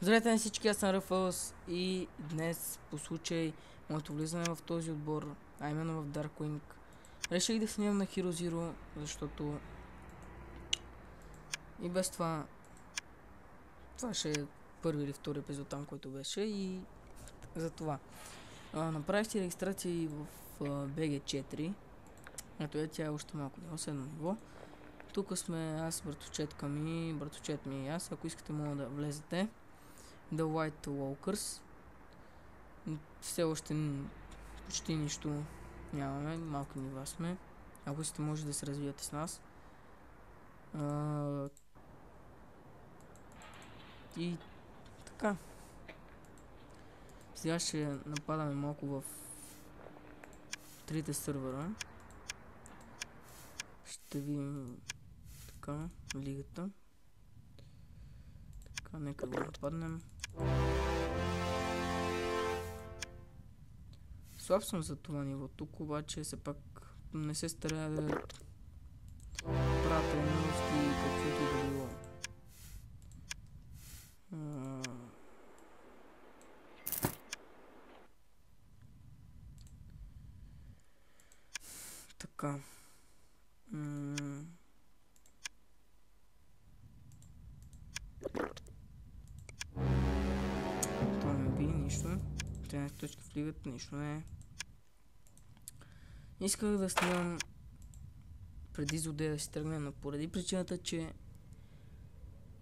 Здравейте на всички, аз съм Рафълс и днес по случай моето влизане в този отбор, а именно в Darkwing, реших да снимам на Hero Zero, защото и без това ще е първи или втори епизод там, който беше, и за това направих си регистрация и в BG4. Ето тя е още малко на 8 ниво. Тук сме аз, братовчет ми и аз. Ако искате, мога да влезете. The White Walkers. Все още почти нищо нямаме, малки нива сме. Ако искате, може да се развиете с нас. И така. Сега ще нападаме малко в трите сървъра. Ще видим така лигата. Така, нека го нападнем. Слаб съм за това ниво тук, обаче все пак не се старая да правя тренировки каквото и да било. Така. Това не би нищо. 13 точки в лигата, нищо не е. Исках да снимам преди злодея да си тръгне, но поради причината, че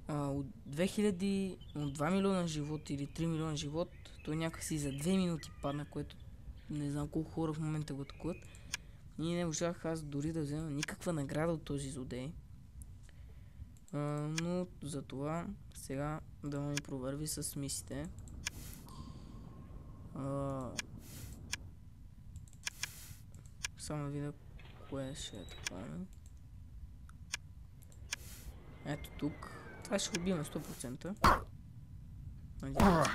от 2 милиона живот или 3 милиона живот, той някакси за 2 минути падна, което не знам колко хора в момента го атакуват. И не можах аз дори да взема никаква награда от този злодей. Но за това сега да ми провърви с мисите. Само да видя кое ще е това. Ето тук. Това ще го бием на 100%. Надявам.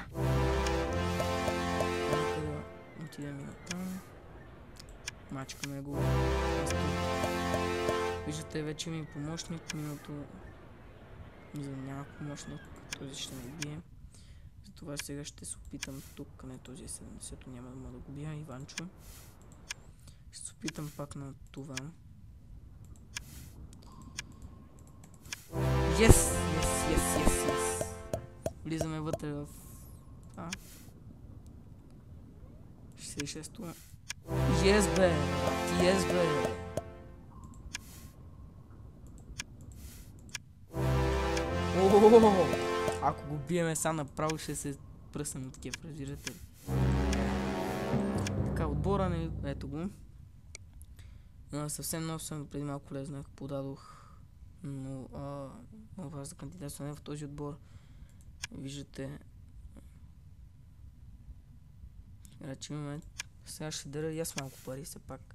Нека да отидем и натам. Мачкаме го. Виждате, вече ми помощник. Миналото за нямах помощник. Този ще ме бие. Затова сега ще се опитам тук. Не, този е 70-то, няма да мога да го бия. Иванчо. Ще се опитам пак на това. Yes! Влизаме вътре в това. 66-то. Yes, бе! Yes, бе! Ако го биеме сам направо, ще се пръснем от такива, разбирате ли? Така, отбора не... Ето го. Съвсем нов съм, преди малко влезнах, подадох молба за кандидатстване в този отбор. Виждате. Рече имаме. Сега ще дара и аз малко пари, все пак.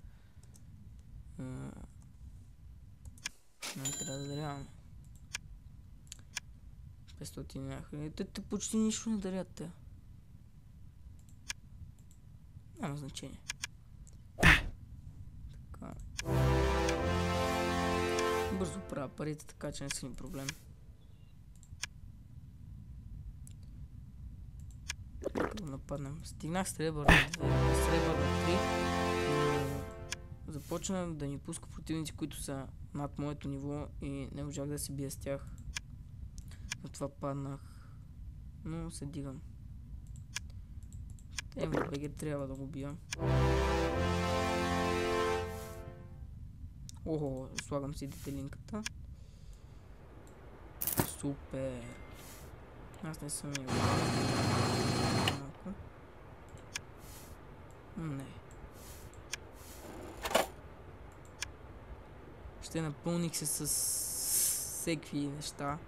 Не трябва да дарявам. 500 някъде. Те почти нищо не дарят те. Няма значение. Така. Бързо правя парите, така че не са ни проблем. Нека да нападнем. Стигнах сребър на 3. Започна да ни пуска противници, които са над моето ниво и не можах да се бия с тях. Затова паднах. Но се дигам. БГ трябва да го бия. Охо, слагам си детелинката. Супер. Аз не съм имал. Не. Ще напълних се с всеки неща.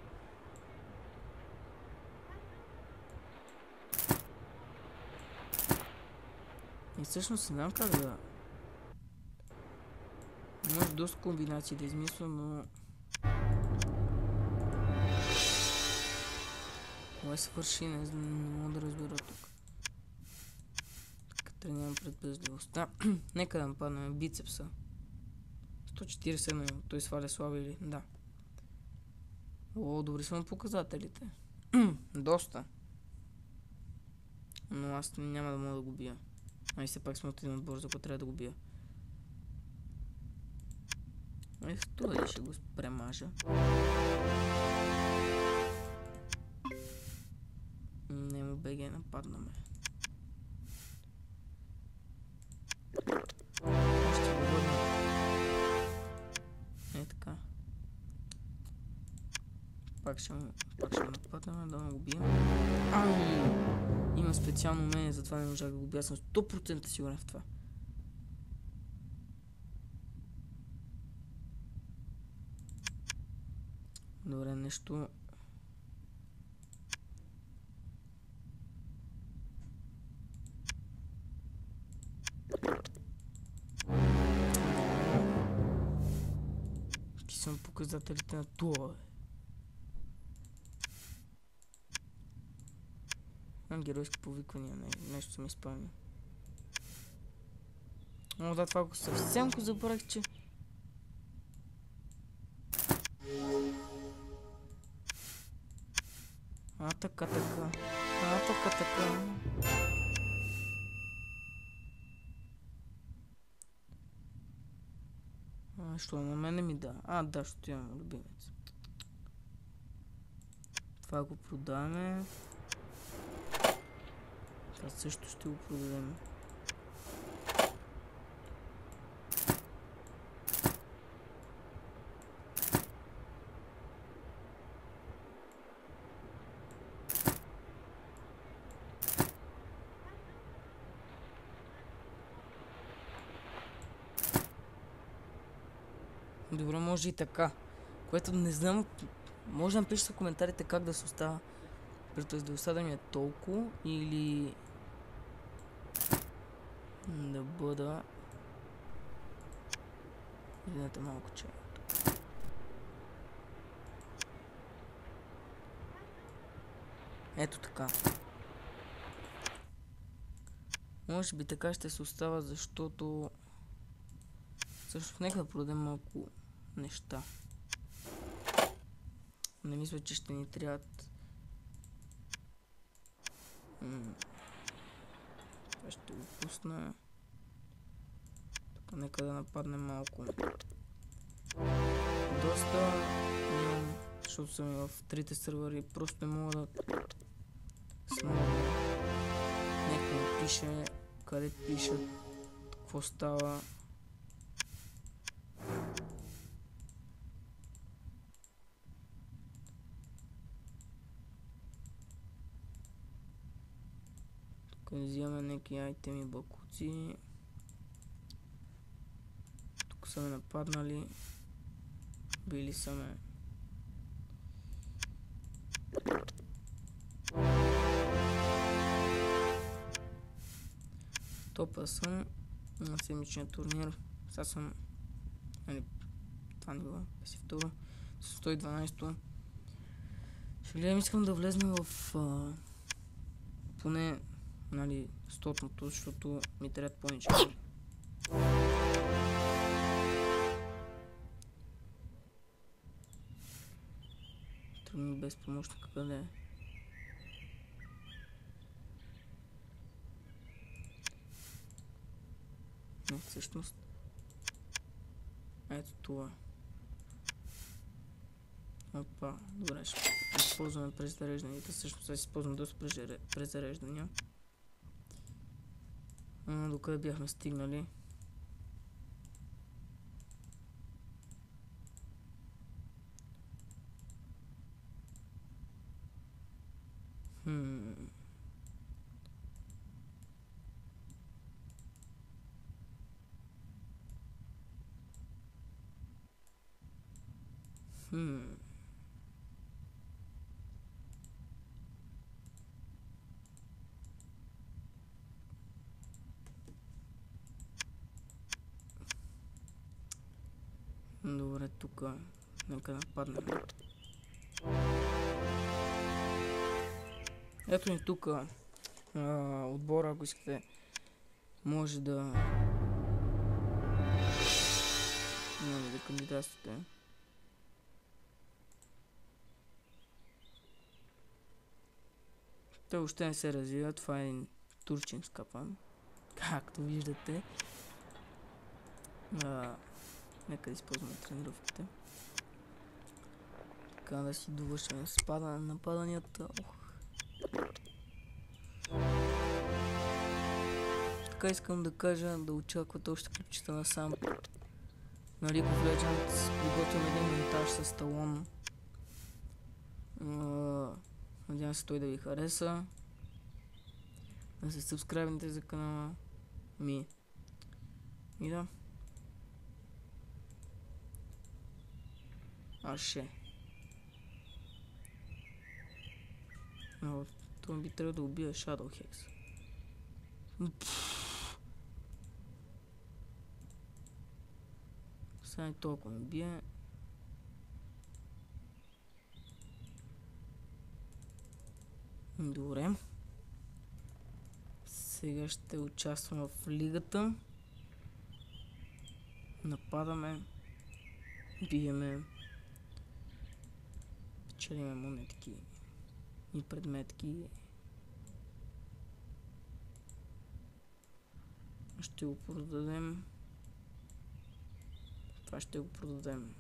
И всъщност не знам как да... Може доста комбинации да измисля, но... Кое свърши, не мога да разбера тук. Така тренирам предпазливостта. Нека да нападнем бицепса. 140 на него. Той сваля слаби или... Да. О, добри са показателите. Доста. Но аз няма да мога да го бия. Ай, все пак сме от един отбор, за който трябва да го бия. Е, с това ли ще го премажа? Не му БГ нападна ме. Ще го върна. Е така. Пак ще нападнем, да го бием. Ай! Има специално умение, затова не можах да го бия. Съм 100% сигурен в това. Добре, нещо... Писам показателите на това, бе. Геройски повиквания, нещо съм изпълнил. О, да, това съвсем го забравих, че... така. Що на мене ми да? Да, защото имам любимец. Това го продаваме. Това също ще го продадем. Добре, може и така. Което не знам. Може да напишете в коментарите как да се остава. Предпоставя да ми е толкова или да бъда... Извинете малко, че... Ето така. Може би така ще се остава, защото... Също нека да продадем малко неща. Не мисля, че ще ни трябват... Това ще го пусна. Тук нека да нападнем малко. Доста имам, защото съм и в трите сървъри. Просто не мога да... Нека ми пише, къде пишат, какво става. Взимаме някакви айтеми, бакуци. Тук са ме нападнали. Били са ме. Топа съм на седмичния турнир. Сега съм... това ниво, 52 с 112. Ще гледам, искам да влезна в... поне... 100-ното, защото ми трябва понички. Трудно без помощника къде е? Не, всъщност. Ето това. Опа, добре, ще използваме презарежданите. Всъщност аз използвам доста презареждания. Докъде бяхме стигнали? Добре, тук нека нападнем. Ето ни тук отбора, ако искате, може да кандидатствате. Той въобще не се развива, това е турчин скапан. Както виждате. Нека да използваме тренировките. Така да си довършим спада на нападанията. Така искам да кажа, да очаквате още клипчета на сам. На League of Legends приготвям един монтаж с Талон. Надявам се той да ви хареса. Да се сабскрайбнете за канала ми. И да. Това би трябвало да убия Shadow Hex. Сега и толкова ме бие. Добре. Сега ще участвам в лигата. Нападаме. Биеме. Печелиме монетки и предметки. Ще го продадем. Това ще го продадем.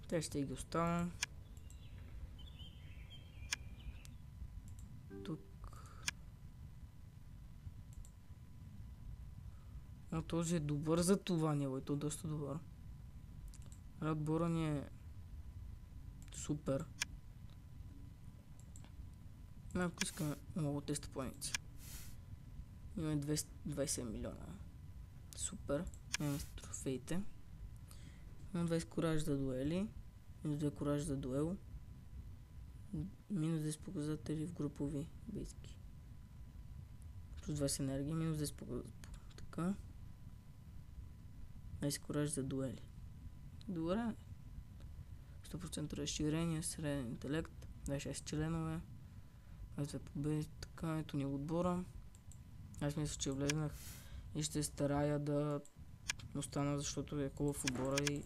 Те ще ги оставям. Тук. Но този е добър за това ниво и то доста добър. Отбора ни е супер. Ако искаме много теста планици. Имаме 20 милиона. Супер. Имаме трофеите. Имаме 20 кораж за дуели. Минус 2 кораж за дуел. Минус 10 показатели в групови битки. Плюс 20 енергия. Минус 10 показатели. Така. 20 кораж за дуели. Добре. 100% разширение, среден интелект, 26 членове, 22 победи, така ето ни отбора. Аз мисля, че влезнах и ще старая да остана, защото е хубав отбора и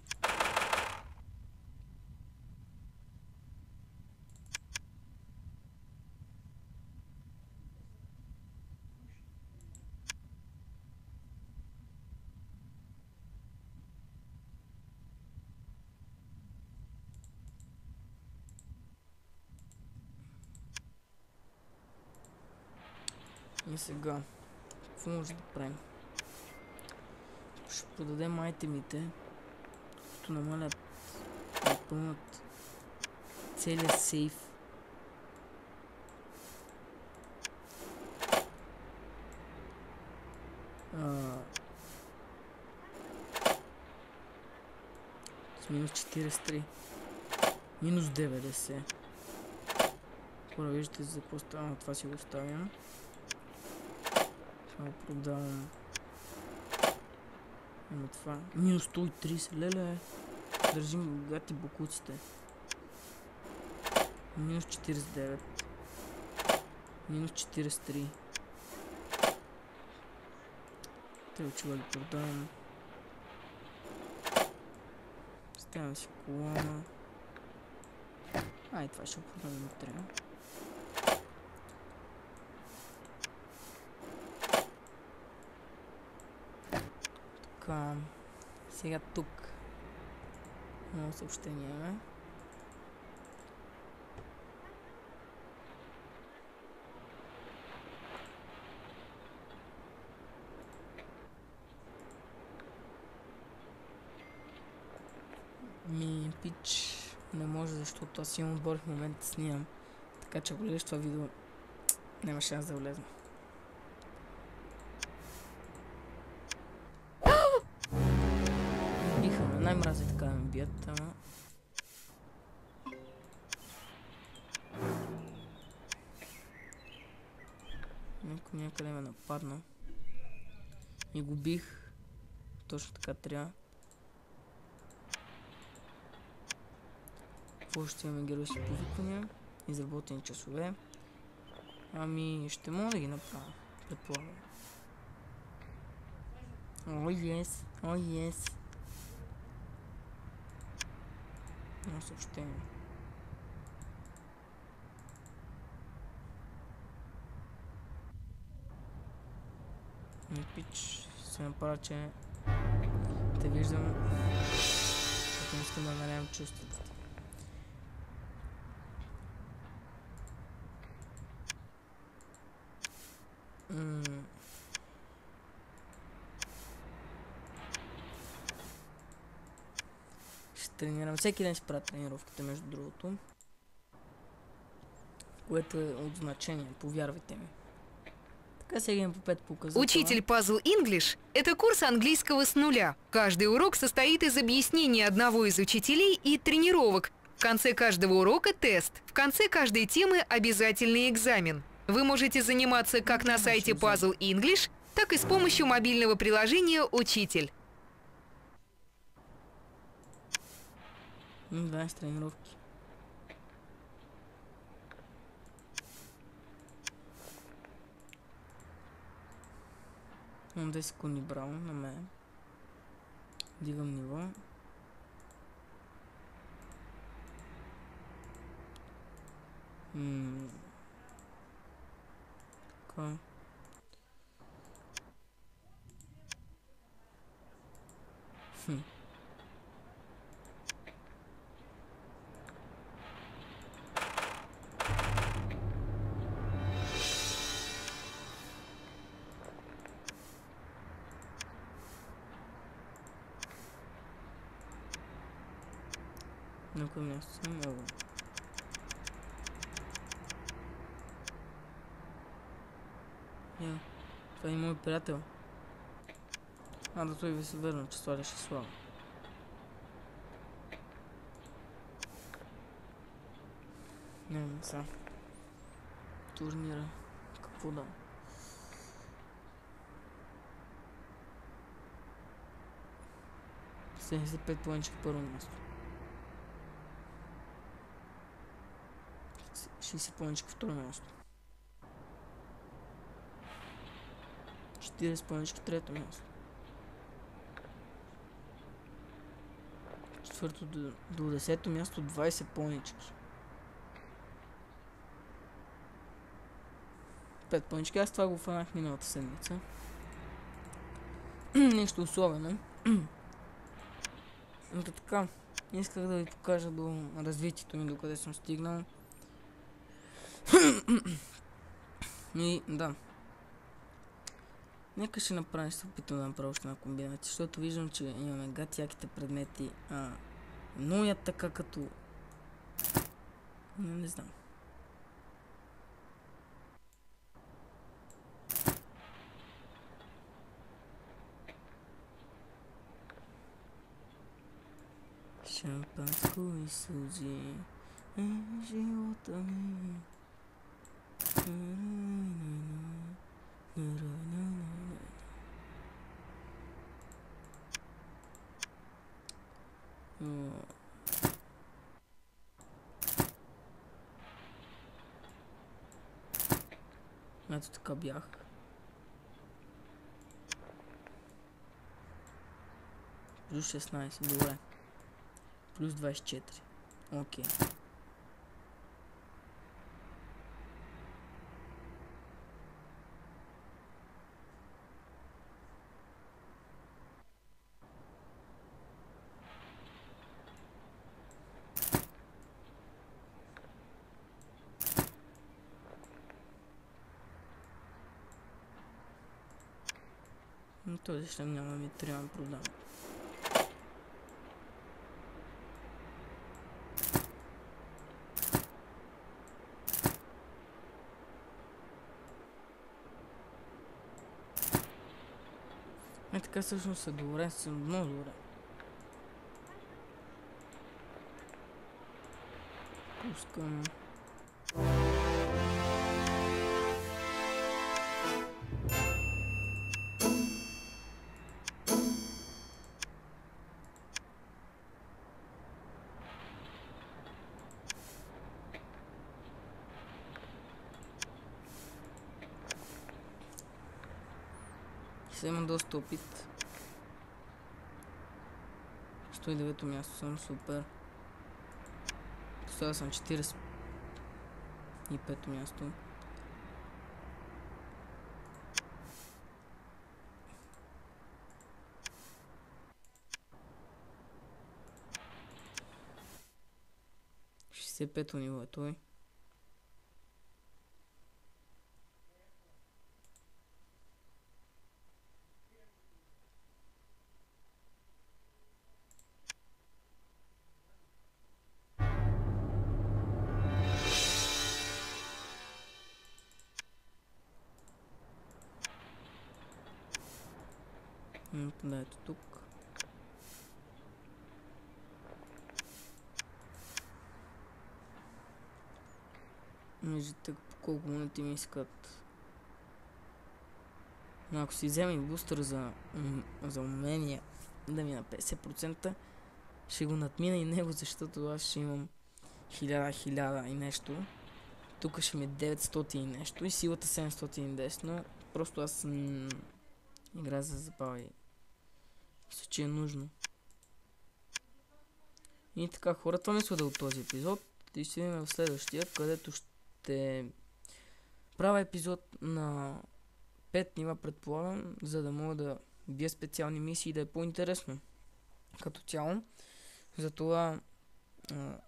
и сега, какво може да правим? Ще продадем айтемите, като намалят, напълнат целият сейф. С минус 43, минус 90. Хора, виждате за какво става, това си го оставям. Това го продавам. Ама това. Минус 130, леле. Държим гати бокуците. Минус 49. Минус 43. Трябва, че го продавам. Ставям си колона. И това ще го продавам утре. Така, сега тук много съобщения имаме. Пич не може, защото аз имам отбор в момента снимам. Така че ако гледаш това видео, няма шанс да влезна. Най-мрази така да ме бият, ама... Някой някъде ме нападна. И го бих. Точно така трябва. Какво ще имаме геройски повиквания? Изработени часове. Ами, ще мога да ги направя. Предполагам. О, ес! О, ес! Едно съобщение. Пич, се направя, че те виждам, като не искам да налявам чувствата ти. Ще тренирам. Всеки ден си правя тренировките, между другото. Което е от значение, повярвайте ми. Така сега имам по 5 показателя. Учитель Puzzle English – это курс английского с нуля. Каждый урок состоит из объяснений одного из учителей и тренировок. В конце каждого урока тест. В конце каждой темы обязательный экзамен. Вы можете заниматься как на сайте Puzzle English, так и с помощью мобильного приложения «Учитель». Да, с тренировки. Имам 10 секунди браво на мен. Дигам ниво. Така. На кое място съм? Много. Това е мой приятел. Да той ви се върна, че сваляше слава. Не сега. Турнира. Какво да? 75 планчик първо място. 60 планчик второ място. 40 планчик трето място. Четвърто до 10-то място 20 планички. 5 планички. Аз това го фанах миналата седмица. Нещо особено. Но така, исках да ви покажа до развитието ми, докъде съм стигнал. И да. Нека ще направим, ще се опитам да направя още една комбинация, защото виждам, че имаме гатяките предмети. Но я така като... Не знам. Шампанско и сълзи е живота ми. Ето така бях. Плюс 16, добре. Плюс 24. Окей. Но този шлем няма ми трябва да продам. Така всъщност е добре, съм много добре. Пускам. Сега имам доста опит. 109-то място съм, супер. Сега съм 45-то място. 65-то ниво е той. Да, ето тук. Виждате колко монети ми искат. Но ако си взема и бустър за умения да ми е на 50%, ще го надмина и него, защото аз ще имам 1000 и нещо. Тук ще ми е 900 и нещо и силата 710, но просто аз игра за забава и мисля, че е нужно. И така, хора, това мисля да е от този епизод. И ще видим в следващия, където ще правя епизод на 5 нива, предполагам, за да мога да бия специални мисии и да е по-интересно като цяло. Затова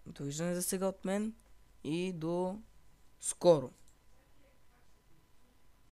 довиждане за сега от мен и до скоро.